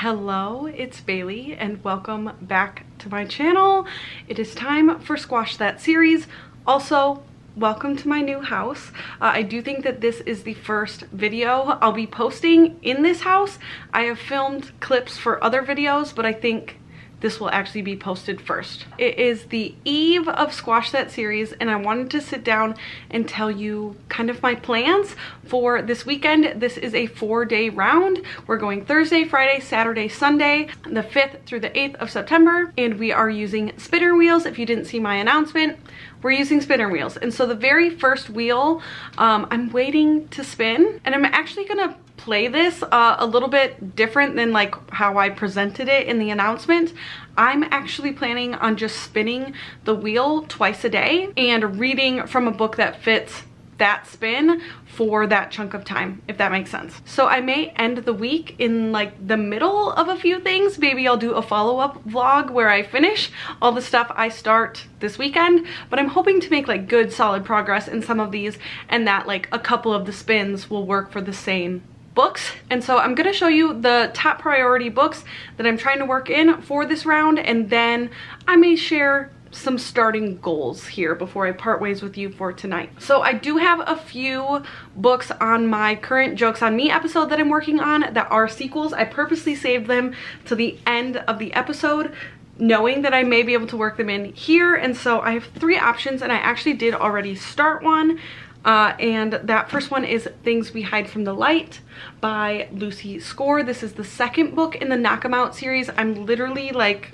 Hello, it's Bailey and welcome back to my channel. It is time for Squash That series. Also, welcome to my new house. I do think that this is the first video I'll be posting in this house. I have filmed clips for other videos, but I think this will actually be posted first. It is the eve of Squash That series and I wanted to sit down and tell you kind of my plans for this weekend. This is a 4-day round. We're going Thursday, Friday, Saturday, Sunday, the 5th through the 8th of September, and we are using spinner wheels. If you didn't see my announcement, we're using spinner wheels. And so the very first wheel, I'm waiting to spin, and I'm actually gonna play this a little bit different than like how I presented it in the announcement. I'm actually planning on just spinning the wheel twice a day and reading from a book that fits that spin for that chunk of time, if that makes sense. So I may end the week in like the middle of a few things. Maybe I'll do a follow-up vlog where I finish all the stuff I start this weekend, but I'm hoping to make like good solid progress in some of these and that like a couple of the spins will work for the same books. And so I'm gonna show you the top priority books that I'm trying to work in for this round, and then I may share some starting goals here before I part ways with you for tonight. So I do have a few books on my current Jokes on Me episode that I'm working on that are sequels. I purposely saved them to the end of the episode, knowing that I may be able to work them in here. And so I have 3 options, and I actually did already start one. And that first one is Things We Hide from the Light by Lucy Score. This is the second book in the Knock 'Em Out series. I'm literally like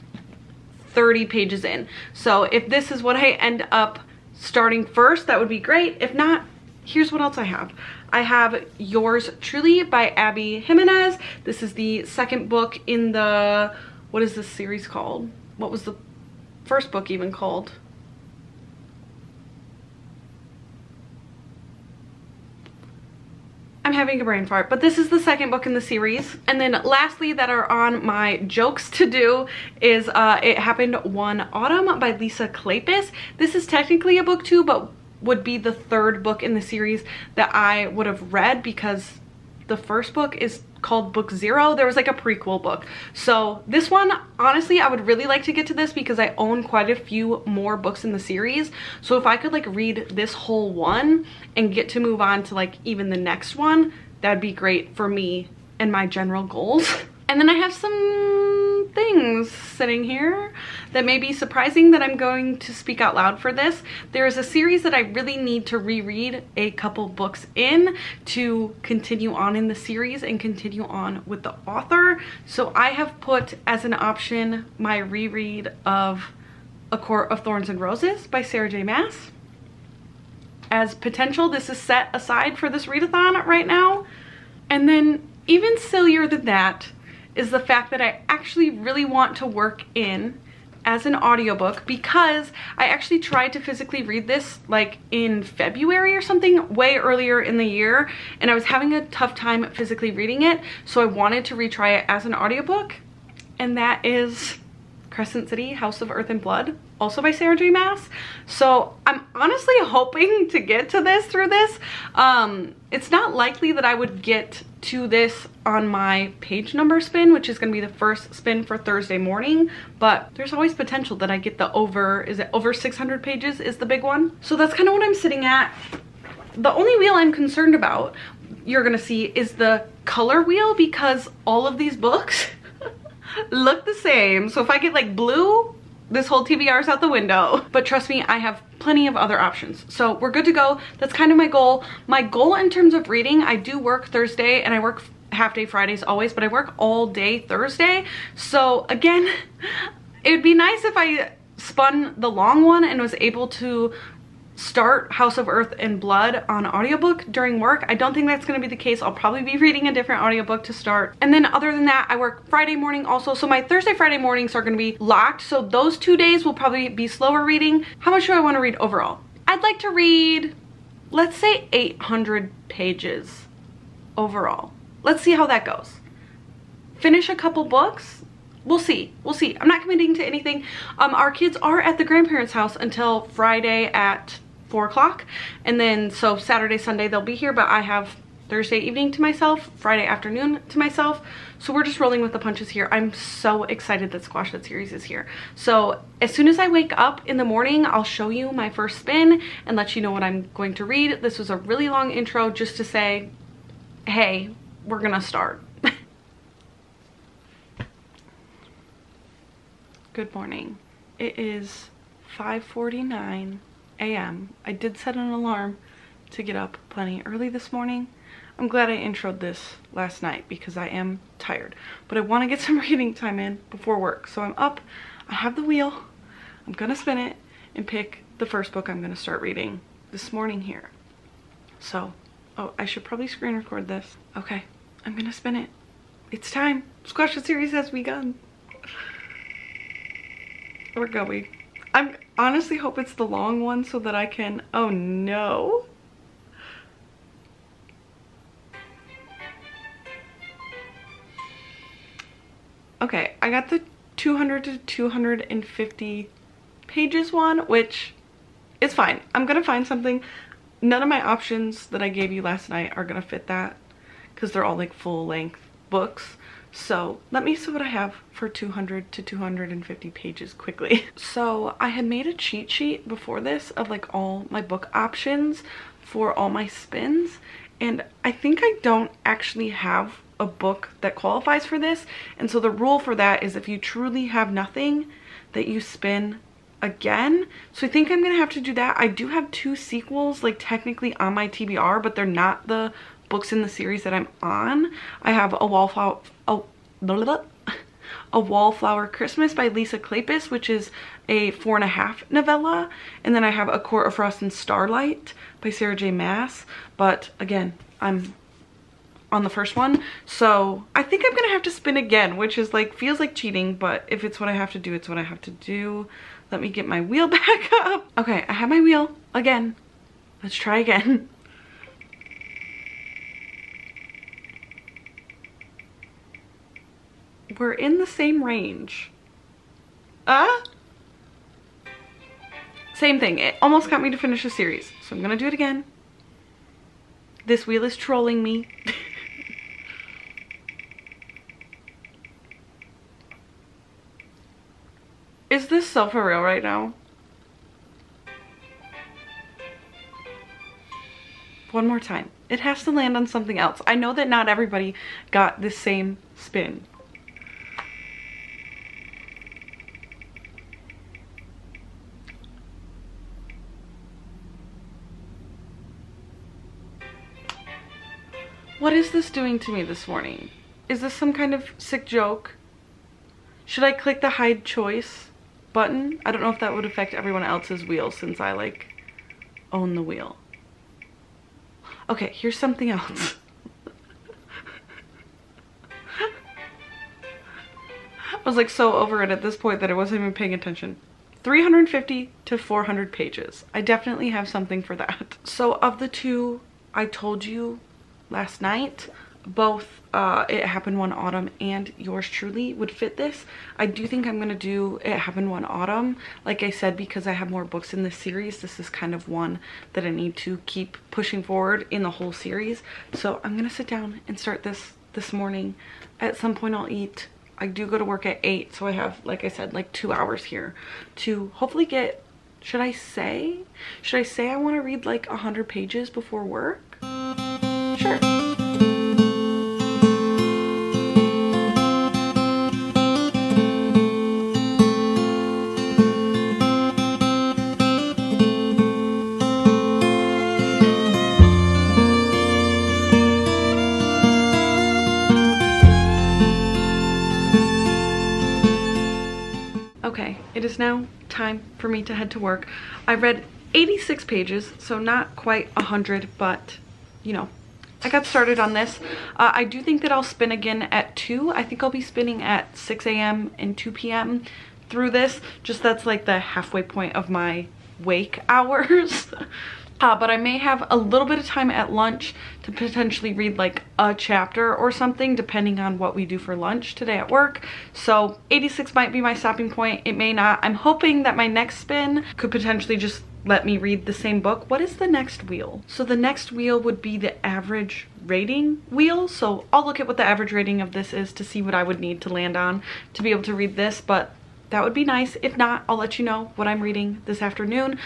30 pages in. So if this is what I end up starting first, that would be great. If not, here's what else I have. I have Yours Truly by Abby Jimenez. This is the second book in the, what is this series called? What was the first book even called? I'm having a brain fart, but this is the second book in the series. And then lastly, that are on my jokes to do is It Happened One Autumn by Lisa Kleypas. This is technically a book too, but would be the 3rd book in the series that I would have read, because the first book is called Book 0. There was like a prequel book. So this one, honestly, I would really like to get to this because I own quite a few more books in the series. So if I could like read this whole one and get to move on to like even the next one, that'd be great for me and my general goals. And then I have some things sitting here that may be surprising that I'm going to speak out loud for this. There is a series that I really need to reread a couple books in to continue on in the series and continue on with the author. So I have put as an option my reread of A Court of Thorns and Roses by Sarah J Maas. As potential, this is set aside for this readathon right now. And then even sillier than that is the fact that I actually really want to work in as an audiobook, because I actually tried to physically read this like in February or something, way earlier in the year, and I was having a tough time physically reading it, so I wanted to retry it as an audiobook, and that is Crescent City, House of Earth and Blood, also by Sarah J Maas. So I'm honestly hoping to get to this through this. It's not likely that I would get to this on my page number spin, which is going to be the first spin for Thursday morning, but there's always potential that I get the over 600 pages is the big one. So that's kind of what I'm sitting at. The only wheel I'm concerned about, you're gonna see, is the color wheel, because all of these books look the same. So if I get like blue, this whole TBR is out the window. But trust me, I have plenty of other options. So we're good to go. That's kind of my goal. My goal in terms of reading, I do work Thursday and I work half day Fridays always, but I work all day Thursday. So again, it would be nice if I spun the long one and was able to start House of Earth and Blood on audiobook during work. I don't think that's going to be the case. I'll probably be reading a different audiobook to start. And then other than that, I work Friday morning also. So my Thursday, Friday mornings are going to be locked. So those 2 days will probably be slower reading. How much do I want to read overall? I'd like to read, let's say 800 pages overall. Let's see how that goes. Finish a couple books. We'll see. We'll see. I'm not committing to anything. Our kids are at the grandparents' house until Friday at 4 o'clock, and then so Saturday, Sunday they'll be here, but I have Thursday evening to myself, Friday afternoon to myself. So we're just rolling with the punches here. I'm so excited that Squash That series is here. So as soon as I wake up in the morning, I'll show you my first spin and let you know what I'm going to read. This was a really long intro just to say, hey, we're gonna start. Good morning. It is 5:49 a.m. I did set an alarm to get up plenty early this morning. I'm glad I introed this last night because I am tired, but I want to get some reading time in before work. So I'm up, I have the wheel, I'm gonna spin it and pick the first book I'm gonna start reading this morning here. So, oh, I should probably screen record this. Okay, I'm gonna spin it. It's time. Squash That series has begun. We're going. I honestly hope it's the long one so that I can, oh no. Okay, I got the 200 to 250 pages one, which is fine. I'm gonna find something. None of my options that I gave you last night are gonna fit that because they're all like full length books. So let me see what I have for 200 to 250 pages quickly. So I had made a cheat sheet before this of like all my book options for all my spins, and I think I don't actually have a book that qualifies for this. And so the rule for that is if you truly have nothing, that you spin again. So I think I'm gonna have to do that. I do have 2 sequels like technically on my TBR, but they're not the books in the series that I'm on. I have A Wallflower Christmas by Lisa Kleypas, which is a 4.5 novella, and then I have A Court of Frost and Starlight by Sarah J Maas, but again, I'm on the first one, so I think I'm gonna have to spin again, which is like, feels like cheating, but if it's what I have to do, it's what I have to do. Let me get my wheel back up. Okay, I have my wheel again. Let's try again. We're in the same range. Same thing. It almost got me to finish the series, so I'm gonna do it again. This wheel is trolling me. Is this so for real right now? One more time. It has to land on something else. I know that not everybody got the same spin. What is this doing to me this morning? Is this some kind of sick joke? Should I click the hide choice button? I don't know if that would affect everyone else's wheel since I like own the wheel. Okay, here's something else. I was like so over it at this point that I wasn't even paying attention. 350 to 400 pages. I definitely have something for that. So of the 2 I told you last night, both It Happened One Autumn and Yours Truly would fit this. I do think I'm gonna do It Happened One Autumn, like I said, because I have more books in this series. This is kind of one that I need to keep pushing forward in the whole series. So I'm gonna sit down and start this morning. At some point I'll eat. I do go to work at 8, so I have, like I said, like 2 hours here to hopefully get, should I say I want to read like 100 pages before work? Sure. Okay, it is now time for me to head to work. I've read 86 pages, so not quite 100, but you know, I got started on this. I do think that I'll spin again at 2. I think I'll be spinning at 6 a.m. and 2 p.m. through this. Just that's like the halfway point of my wake hours. But I may have a little bit of time at lunch to potentially read like a chapter or something, depending on what we do for lunch today at work. So 86 might be my stopping point. It may not. I'm hoping that my next spin could potentially just let me read the same book. What is the next wheel? So the next wheel would be the average rating wheel. So I'll look at what the average rating of this is to see what I would need to land on to be able to read this, but that would be nice. If not, I'll let you know what I'm reading this afternoon.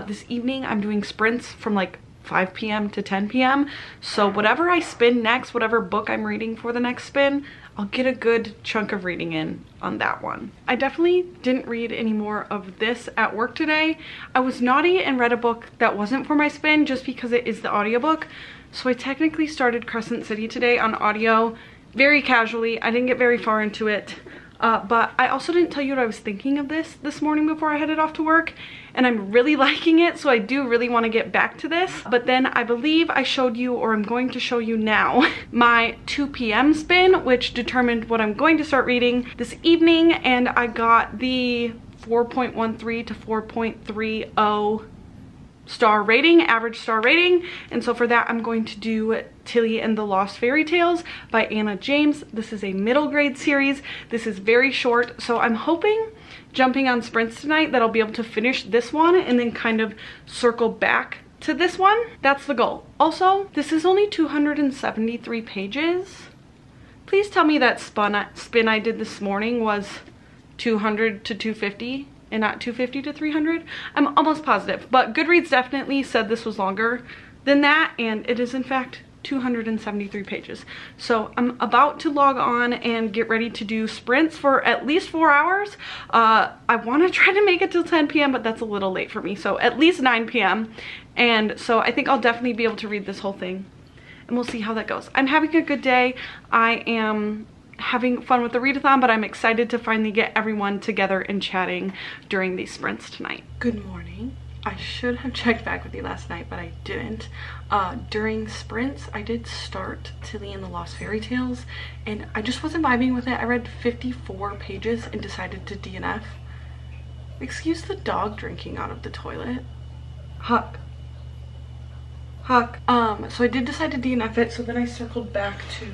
This evening, I'm doing sprints from like 5 p.m. to 10 p.m. So whatever I spin next, whatever book I'm reading for the next spin, I'll get a good chunk of reading in on that one. I definitely didn't read any more of this at work today. I was naughty and read a book that wasn't for my spin just because it is the audiobook. So I technically started Crescent City today on audio very casually. I didn't get very far into it. But I also didn't tell you what I was thinking of this morning before I headed off to work, and I'm really liking it, so I do really want to get back to this. But then I believe I showed you, or I'm going to show you now, my 2 p.m. spin, which determined what I'm going to start reading this evening, and I got the 4.13 to 4.30 star rating, average star rating. And so for that, I'm going to do Tilly and the Lost Fairy Tales by Anna James. This is a middle grade series. This is very short, so I'm hoping jumping on sprints tonight that I'll be able to finish this one and then kind of circle back to this one. That's the goal. Also, this is only 273 pages. Please tell me that spin I did this morning was 200 to 250 and not 250 to 300. I'm almost positive, but Goodreads definitely said this was longer than that, and it is in fact 273 pages. So I'm about to log on and get ready to do sprints for at least 4 hours. I want to try to make it till 10 p.m., but that's a little late for me. So at least 9 p.m. And so I think I'll definitely be able to read this whole thing, and we'll see how that goes. I'm having a good day. I am having fun with the readathon, but I'm excited to finally get everyone together and chatting during these sprints tonight. Good morning. I should have checked back with you last night, but I didn't. During sprints, I did start Tilly and the Lost Fairy Tales, and I just wasn't vibing with it. I read 54 pages and decided to DNF. Excuse the dog drinking out of the toilet. Huck. Huck. So I did decide to DNF it, so then I circled back to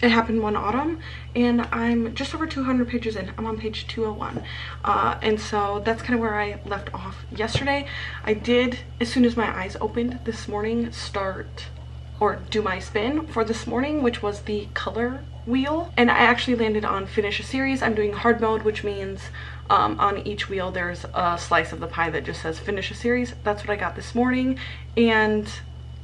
It Happened One Autumn, and I'm just over 200 pages in. I'm on page 201. And so that's kind of where I left off yesterday. I did, as soon as my eyes opened this morning, do my spin for this morning, which was the color wheel. And I actually landed on finish a series. I'm doing hard mode, which means on each wheel there's a slice of the pie that just says finish a series. That's what I got this morning. And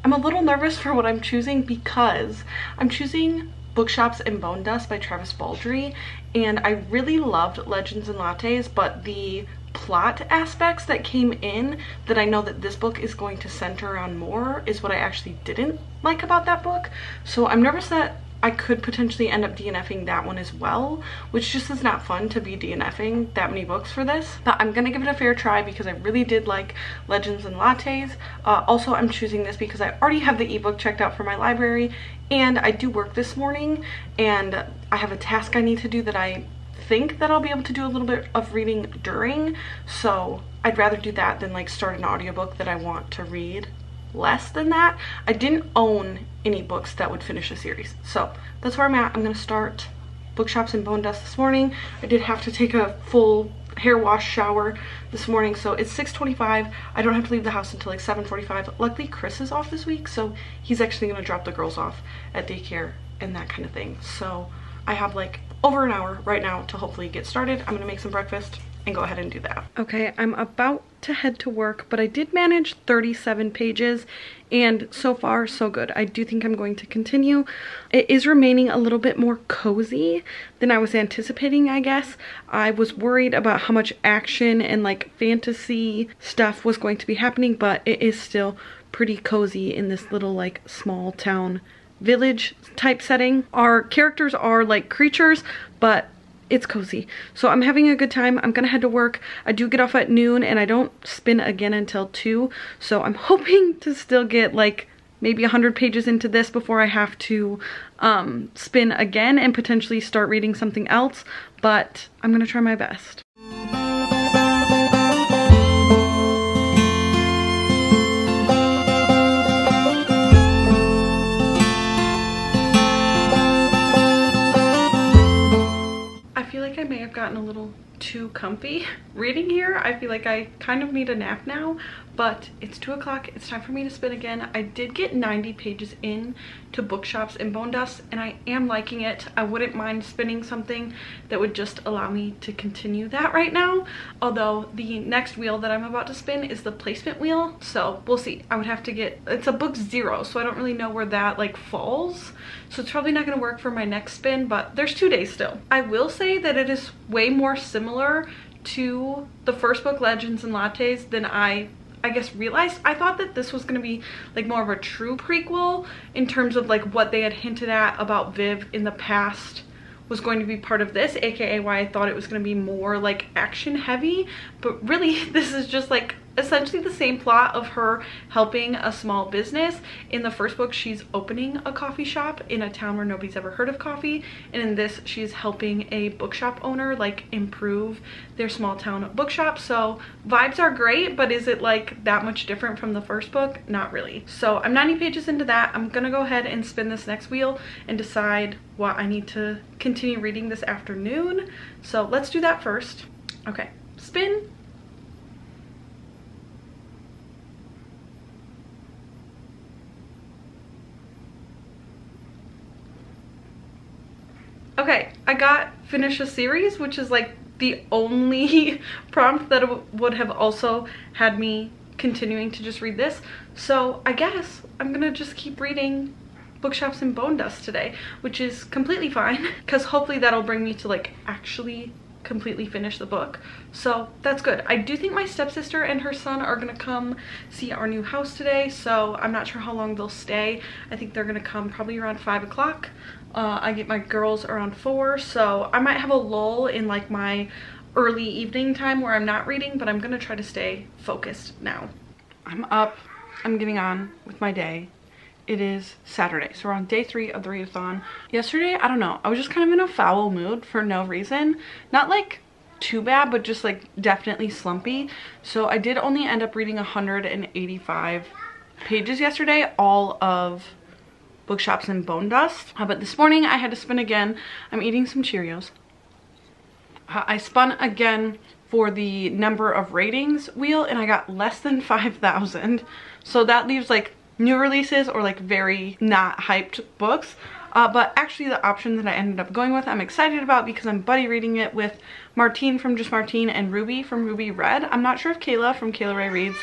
I'm a little nervous for what I'm choosing because I'm choosing Bookshops and Bone Dust by Travis Baldree, and I really loved Legends and Lattes, but the plot aspects that came in that I know that this book is going to center on more is what I actually didn't like about that book. So I'm nervous that I could potentially end up DNFing that one as well, which just is not fun to be DNFing that many books for this. But I'm gonna give it a fair try because I really did like Legends and Lattes. Also, I'm choosing this because I already have the ebook checked out for my library, and I do work this morning, and I have a task I need to do that I think that I'll be able to do a little bit of reading during. So I'd rather do that than like start an audiobook that I want to read less than that. I didn't own any books that would finish a series, so that's where I'm at. I'm gonna start Bookshops and Bone Dust this morning. I did have to take a full hair wash shower this morning, so it's 6:25. I don't have to leave the house until like 7:45. Luckily Chris is off this week, so he's actually gonna drop the girls off at daycare and that kind of thing. So I have like over an hour right now to hopefully get started. I'm gonna make some breakfast and go ahead and do that. Okay, I'm about to head to work, but I did manage 37 pages, and so far so good. I do think I'm going to continue. It is remaining a little bit more cozy than I was anticipating, I guess. I was worried about how much action and like fantasy stuff was going to be happening, but it is still pretty cozy in this little like small town village type setting. Our characters are like creatures, but it's cozy. So I'm having a good time. I'm gonna head to work. I do get off at noon and I don't spin again until 2. So I'm hoping to still get like maybe 100 pages into this before I have to spin again and potentially start reading something else. But I'm gonna try my best. I've gotten a little too comfy reading here. I feel like I kind of need a nap now, but it's 2 o'clock. It's time for me to spin again. I did get 90 pages in to Bookshops and Bone Dust, and I am liking it. I wouldn't mind spinning something that would just allow me to continue that right now, although the next wheel that I'm about to spin is the placement wheel, so we'll see. I would have to get, it's a book 0, so I don't really know where that like falls, so it's probably not going to work for my next spin, but there's 2 days still. I will say that it is way more similar to the first book, Legends and Lattes, than I guess realized. I thought that this was going to be like more of a true prequel in terms of like what they had hinted at about Viv in the past was going to be part of this, aka why I thought it was going to be more like action heavy, but really this is just like essentially the same plot of her helping a small business. In the first book, she's opening a coffee shop in a town where nobody's ever heard of coffee, and in this she's helping a bookshop owner like improve their small town bookshop. So vibes are great, but is it like that much different from the first book? Not really. So I'm 90 pages into that. I'm gonna go ahead and spin this next wheel and decide what I need to continue reading this afternoon. So let's do that first. Okay, spin. Okay, I got finish a series, which is like the only prompt that would have also had me continuing to just read this. So I guess I'm gonna just keep reading Bookshops and Bone Dust today, which is completely fine because hopefully that'll bring me to like actually completely finish the book. So that's good. I do think my stepsister and her son are gonna come see our new house today, so I'm not sure how long they'll stay. I think they're gonna come probably around 5 o'clock. I get my girls around 4, so I might have a lull in like my early evening time where I'm not reading, but I'm gonna try to stay focused now. I'm up, I'm getting on with my day. It is Saturday, so we're on day 3 of the readathon. Yesterday, I don't know, I was just kind of in a foul mood for no reason. Not like too bad, but just like definitely slumpy. So I did only end up reading 185 pages yesterday, all of Bookshops and Bone Dust. But this morning I had to spin again. I'm eating some Cheerios. I spun again for the number of ratings wheel, and I got less than 5,000. So that leaves like new releases or like very not hyped books. But actually the option that I ended up going with I'm excited about because I'm buddy reading it with Martine from Just Martine and Ruby from Ruby Red. I'm not sure if Kayla from Kayla Ray Reads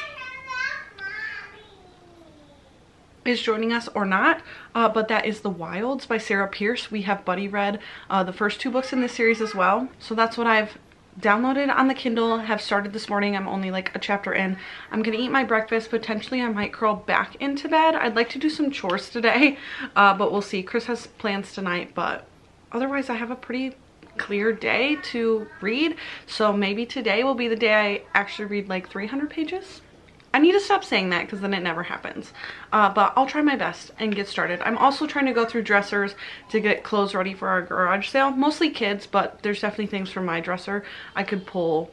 is joining us or not, but that is The Wilds by Sarah Pierce. We have buddy read the first 2 books in this series as well. So that's what I've downloaded on the Kindle, have started this morning. I'm only like a chapter in. I'm gonna eat my breakfast. Potentially I might curl back into bed. I'd like to do some chores today, but we'll see. Chris has plans tonight, but otherwise I have a pretty clear day to read. So maybe today will be the day I actually read like 300 pages. I need to stop saying that because then it never happens. But I'll try my best and get started. I'm also trying to go through dressers to get clothes ready for our garage sale. Mostly kids, but there's definitely things from my dresser I could pull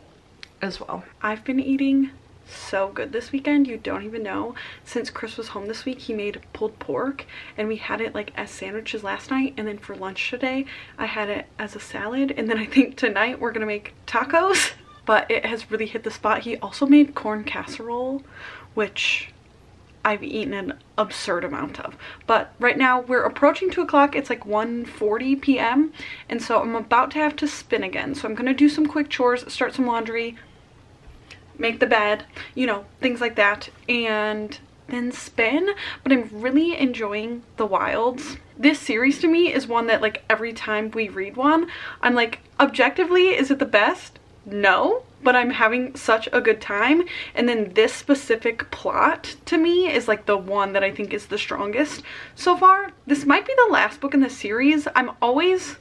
as well. I've been eating so good this weekend, you don't even know. Since Chris was home this week, he made pulled pork, and we had it like as sandwiches last night, and then for lunch today I had it as a salad, and then I think tonight we're gonna make tacos. But it has really hit the spot. He also made corn casserole, which I've eaten an absurd amount of. But right now we're approaching 2 o'clock. It's like 1:40 p.m. And so I'm about to have to spin again. So I'm gonna do some quick chores, start some laundry, make the bed, you know, things like that, and then spin. But I'm really enjoying The Wilds. This series to me is one that like every time we read one, I'm like, objectively, is it the best? No, but I'm having such a good time. And then this specific plot to me is like the one that I think is the strongest so far. This might be the last book in the series. I'm always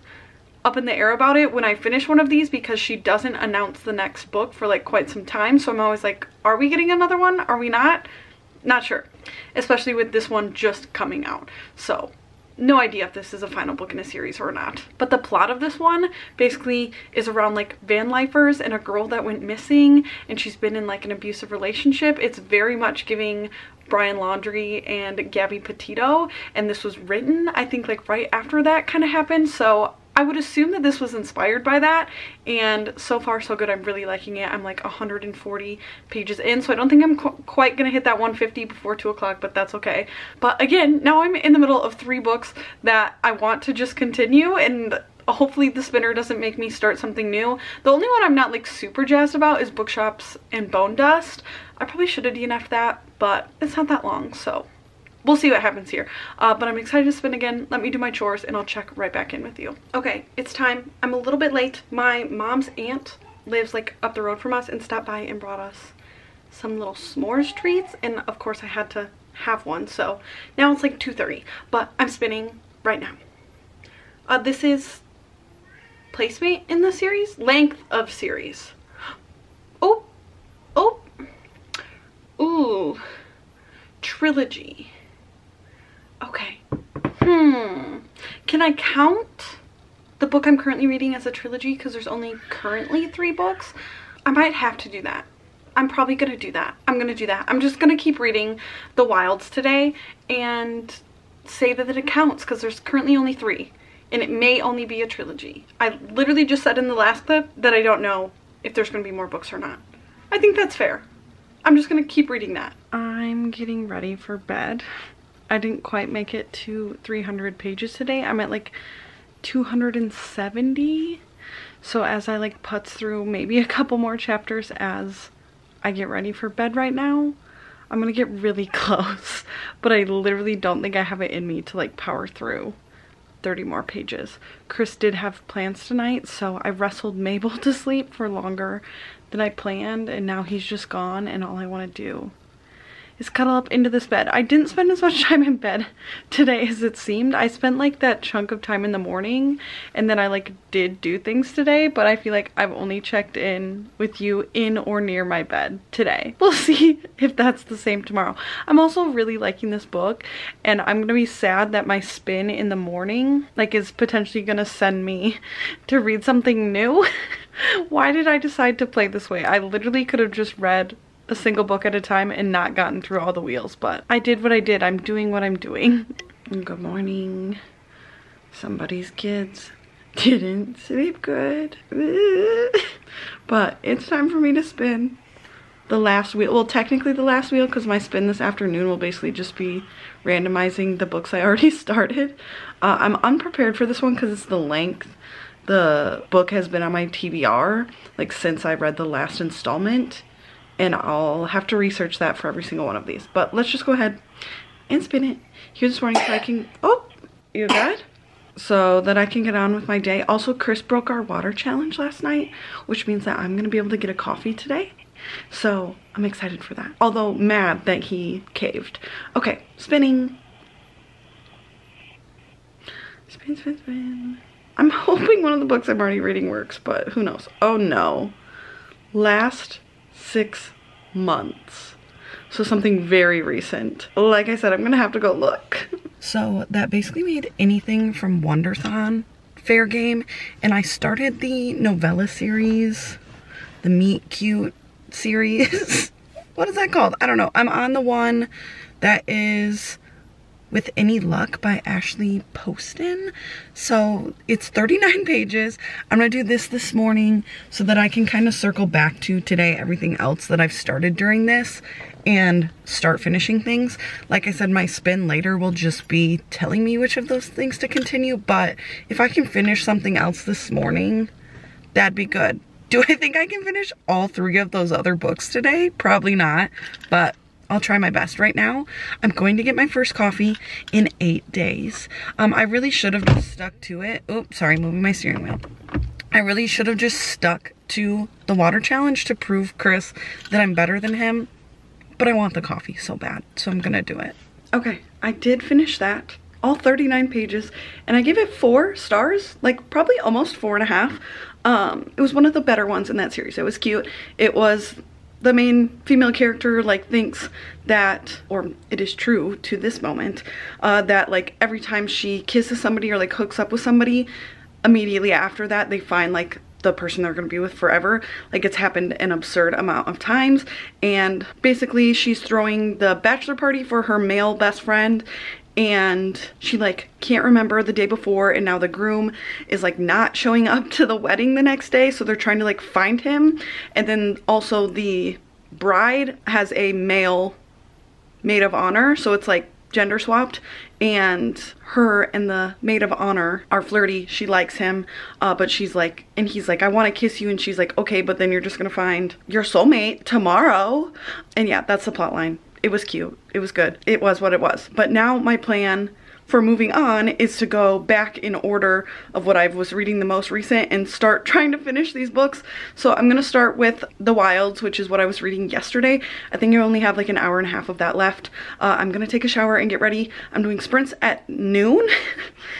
up in the air about it when I finish one of these because she doesn't announce the next book for like quite some time. So I'm always like, are we getting another one? Are we not? Not sure, especially with this one just coming out. So no idea if this is a final book in a series or not. But the plot of this one basically is around like van lifers and a girl that went missing, and she's been in like an abusive relationship. It's very much giving Brian Laundrie and Gabby Petito, and this was written I think like right after that kind of happened. So I would assume that this was inspired by that, and so far so good. I'm really liking it. I'm like 140 pages in, so I don't think I'm quite gonna hit that 150 before 2 o'clock, but that's okay. But again, now I'm in the middle of 3 books that I want to just continue, and hopefully the spinner doesn't make me start something new. The only one I'm not like super jazzed about is Bookshops and Bone Dust. I probably should have DNF'd that, but it's not that long, so we'll see what happens here. But I'm excited to spin again. Let me do my chores and I'll check right back in with you. Okay, it's time. I'm a little bit late. My mom's aunt lives like up the road from us and stopped by and brought us some little s'mores treats. And of course I had to have one. So now it's like 2:30, but I'm spinning right now. This is placement in the series, length of series. Oh, oh, ooh, trilogy. Okay. Can I count the book I'm currently reading as a trilogy because there's only currently 3 books? I might have to do that. I'm probably gonna do that. I'm gonna do that. I'm just gonna keep reading The Wilds today and say that it counts because there's currently only 3 and it may only be a trilogy. I literally just said in the last clip that I don't know if there's gonna be more books or not. I think that's fair. I'm just gonna keep reading that. I'm getting ready for bed. I didn't quite make it to 300 pages today. I'm at like 270. So as I like putz through maybe a couple more chapters as I get ready for bed right now, I'm gonna get really close. But I literally don't think I have it in me to like power through 30 more pages. Chris did have plans tonight, so I wrestled Mabel to sleep for longer than I planned, and now he's just gone and all I want to do is cuddle up into this bed. I didn't spend as much time in bed today as it seemed. I spent like that chunk of time in the morning and then I like did do things today, but I feel like I've only checked in with you in or near my bed today. We'll see if that's the same tomorrow. I'm also really liking this book and I'm gonna be sad that my spin in the morning like is potentially gonna send me to read something new. Why did I decide to play this way? I literally could have just read a single book at a time and not gotten through all the wheels, but I did what I did. I'm doing what I'm doing. Good morning. Somebody's kids didn't sleep good. But it's time for me to spin the last wheel. Well, technically the last wheel because my spin this afternoon will basically just be randomizing the books I already started. I'm unprepared for this one because it's the length. The book has been on my TBR like since I read the last installment. And I'll have to research that for every single one of these. But let's just go ahead and spin it here this morning so I can, oh, you good? So that I can get on with my day. Also, Chris broke our water challenge last night, which means that I'm gonna be able to get a coffee today. So I'm excited for that. Although mad that he caved. Okay, spinning. Spin, spin, spin. I'm hoping one of the books I'm already reading works, but who knows? Oh no. Last 6 months. So something very recent. Like I said, I'm gonna have to go look. So that basically made anything from Wonderthon fair game. And I started the novella series, the Meet Cute series. What is that called? I don't know. I'm on the one that is With Any Luck by Ashley Poston. So it's 39 pages. I'm gonna do this morning so that I can kind of circle back to today everything else that I've started during this and start finishing things. Like I said, my spin later will just be telling me which of those things to continue, but if I can finish something else this morning, that'd be good. Do I think I can finish all 3 of those other books today? Probably not, but I'll try my best. Right now, I'm going to get my first coffee in 8 days. I really should have just stuck to it. Oops, sorry, moving my steering wheel. I really should have just stuck to the water challenge to prove Chris that I'm better than him. But I want the coffee so bad, so I'm gonna do it. Okay, I did finish that. All 39 pages, and I give it 4 stars, like probably almost 4.5. It was one of the better ones in that series. It was cute. It was the main female character like thinks that, or it is true to this moment, that like every time she kisses somebody or like hooks up with somebody, immediately after that they find like the person they're gonna be with forever. Like it's happened an absurd amount of times, and basically she's throwing the bachelor party for her male best friend, and she like can't remember the day before, and now the groom is like not showing up to the wedding the next day, so they're trying to like find him. And then also the bride has a male maid of honor, so it's like gender swapped, and her and the maid of honor are flirty. She likes him, but she's like, and he's like, I want to kiss you, and she's like, okay, but then you're just gonna find your soulmate tomorrow. And yeah, that's the plot line. It was cute, it was good, it was what it was. But now my plan for moving on is to go back in order of what I was reading the most recent and start trying to finish these books. So I'm gonna start with The Wilds, which is what I was reading yesterday. I think I only have like an hour and a half of that left. I'm gonna take a shower and get ready. I'm doing sprints at noon,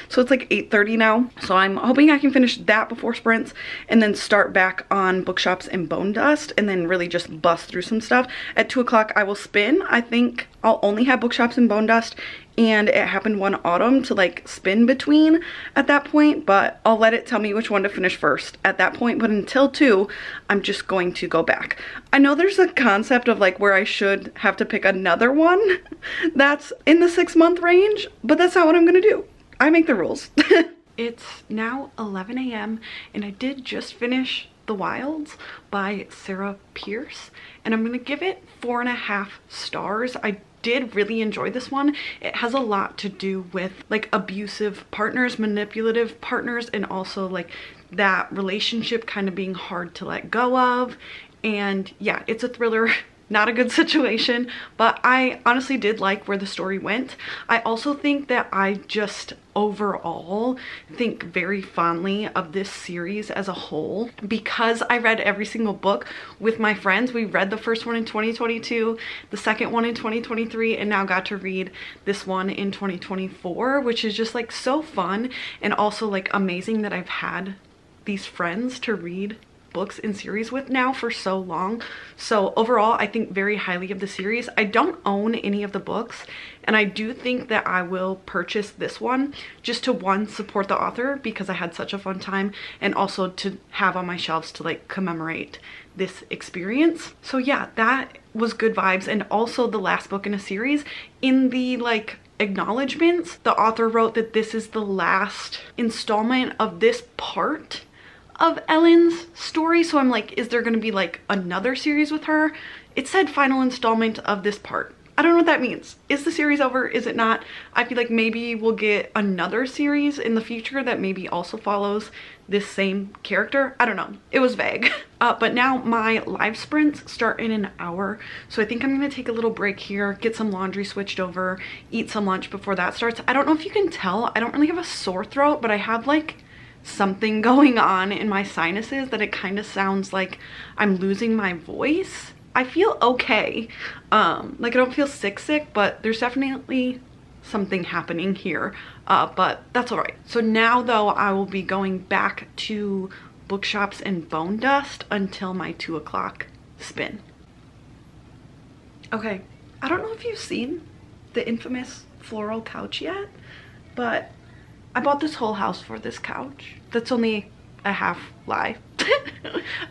so it's like 8:30 now. So I'm hoping I can finish that before sprints and then start back on Bookshops and Bone Dust, and then really just bust through some stuff. At 2 o'clock I will spin. I think I'll only have Bookshops and Bone Dust and It Happened One Autumn to like spin between at that point, but I'll let it tell me which one to finish first at that point. But until 2, I'm just going to go back. I know there's a concept of like where I should have to pick another one that's in the 6-month range, but that's not what I'm gonna do. I make the rules. It's now 11 a.m. and I did just finish The Wilds by Sarah Pierce, and I'm gonna give it 4.5 stars. I did really enjoy this one. It has a lot to do with like abusive partners, manipulative partners, and also like that relationship kind of being hard to let go of. And yeah, it's a thriller. Not a good situation, but I honestly did like where the story went. I also think that I just overall think very fondly of this series as a whole because I read every single book with my friends. We read the first one in 2022, the second one in 2023, and now got to read this one in 2024, which is just like so fun and also like amazing that I've had these friends to read books in series with now for so long. So overall, I think very highly of the series. I don't own any of the books, and I do think that I will purchase this one just to, one, support the author because I had such a fun time, and also to have on my shelves to like commemorate this experience. So yeah, that was good vibes. And also the last book in a series, in the like acknowledgements, the author wrote that this is the last installment of this part of Ellen's story. So I'm like, is there gonna be like another series with her? It said final installment of this part. I don't know what that means. Is the series over? Is it not? I feel like maybe we'll get another series in the future that maybe also follows this same character. I don't know. It was vague. But now my live sprints start in an hour. So I think I'm gonna take a little break here, get some laundry switched over, eat some lunch before that starts. I don't know if you can tell, I don't really have a sore throat, but I have like something going on in my sinuses that it kind of sounds like I'm losing my voice. I feel okay. Like I don't feel sick, but there's definitely something happening here. But that's all right. So now though, I will be going back to Bookshops and Bone Dust until my 2 o'clock spin. Okay, I don't know if you've seen the infamous floral couch yet, but I bought this whole house for this couch. That's only a half lie.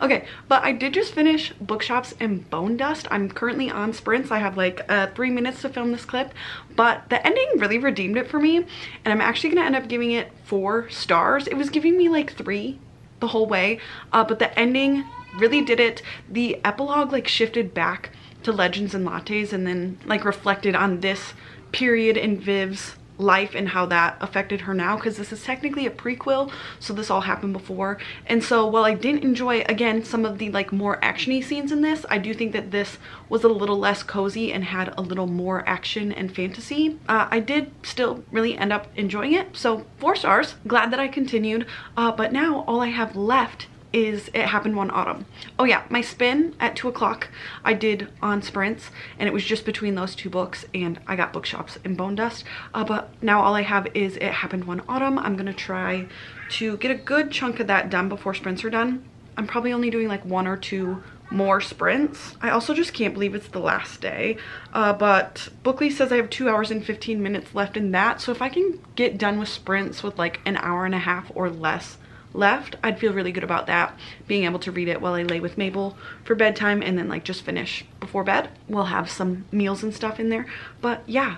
Okay, but I did just finish Bookshops and Bone Dust. I'm currently on sprints. I have like 3 minutes to film this clip, but the ending really redeemed it for me, and I'm actually gonna end up giving it 4 stars. It was giving me like 3 the whole way, but the ending really did it. The epilogue like shifted back to Legends and Lattes and then like reflected on this period in Viv's life and how that affected her now, because this is technically a prequel, so this all happened before. And so while I didn't enjoy again some of the like more actiony scenes in this, I do think that this was a little less cozy and had a little more action and fantasy. I did still really end up enjoying it, so 4 stars. Glad that I continued, but now all I have left is It Happened One Autumn. Oh yeah, my spin at 2 o'clock I did on sprints, and it was just between those 2 books, and I got Bookshops and Bone Dust. But now all I have is It Happened One Autumn. I'm gonna try to get a good chunk of that done before sprints are done. I'm probably only doing like 1 or 2 more sprints. I also just can't believe it's the last day, but Bookly says I have 2 hours and 15 minutes left in that, so if I can get done with sprints with like an hour and a half or less left, I'd feel really good about that, being able to read it while I lay with Mabel for bedtime and then like just finish before bed. We'll have some meals and stuff in there. But yeah,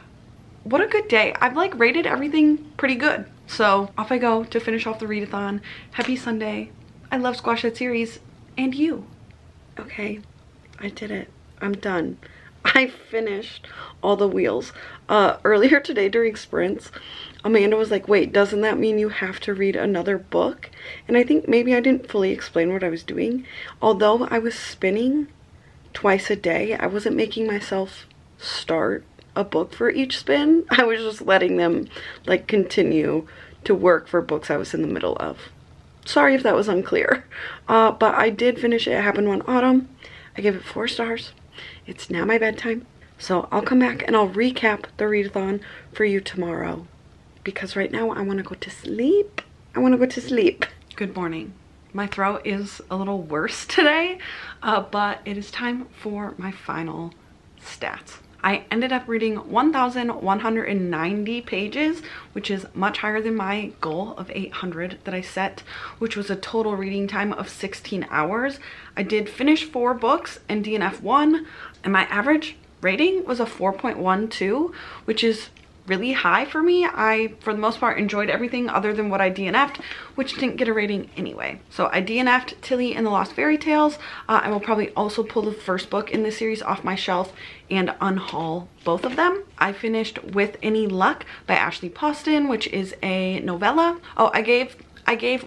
what a good day. I've like rated everything pretty good. So off I go to finish off the readathon. Happy Sunday. I love Squash That Series and you. Okay, I did it. I'm done. I finished all the wheels. Earlier today during sprints, Amanda was like, wait, doesn't that mean you have to read another book? And I think maybe I didn't fully explain what I was doing. Although I was spinning twice a day, I wasn't making myself start a book for each spin. I was just letting them like continue to work for books I was in the middle of. Sorry if that was unclear. But I did finish It Happened One Autumn. I gave it 4 stars. It's now my bedtime. So I'll come back and I'll recap the readathon for you tomorrow. Because right now I want to go to sleep. I want to go to sleep. Good morning. My throat is a little worse today, but it is time for my final stats. I ended up reading 1,190 pages, which is much higher than my goal of 800 that I set, which was a total reading time of 16 hours. I did finish 4 books and DNF 1, and my average rating was a 4.12, which is really high for me. I, for the most part, enjoyed everything other than what I DNF'd, which didn't get a rating anyway. So I DNF'd Tilly and the Lost Fairy Tales. I will probably also pull the first book in this series off my shelf and unhaul both of them. I finished With Any Luck by Ashley Poston, which is a novella. Oh, I gave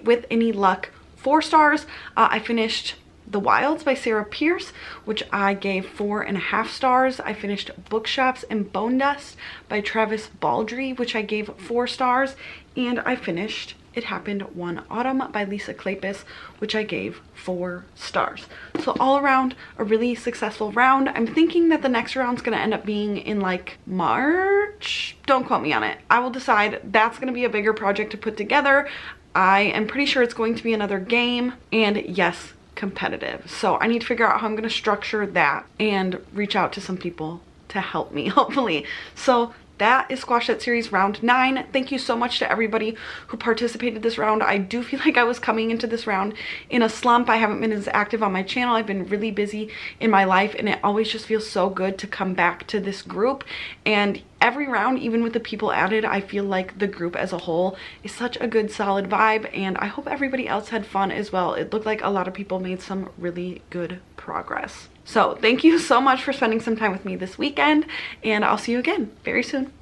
With Any Luck 4 stars. I finished The Wilds by Sarah Pierce, which I gave 4.5 stars. I finished Bookshops and Bone Dust by Travis Baldree, which I gave 4 stars. And I finished It Happened One Autumn by Lisa Kleypas, which I gave 4 stars. So all around, a really successful round. I'm thinking that the next round's gonna end up being in like March. Don't quote me on it. I will decide. That's gonna be a bigger project to put together. I am pretty sure it's going to be another game, and yes, competitive. So I need to figure out how I'm going to structure that and reach out to some people to help me, hopefully. So that is Squash That Series round 9. Thank you so much to everybody who participated this round. I do feel like I was coming into this round in a slump. I haven't been as active on my channel. I've been really busy in my life, and it always just feels so good to come back to this group. And every round, even with the people added, I feel like the group as a whole is such a good solid vibe, and I hope everybody else had fun as well. It looked like a lot of people made some really good progress. So thank you so much for spending some time with me this weekend, and I'll see you again very soon.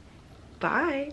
Bye.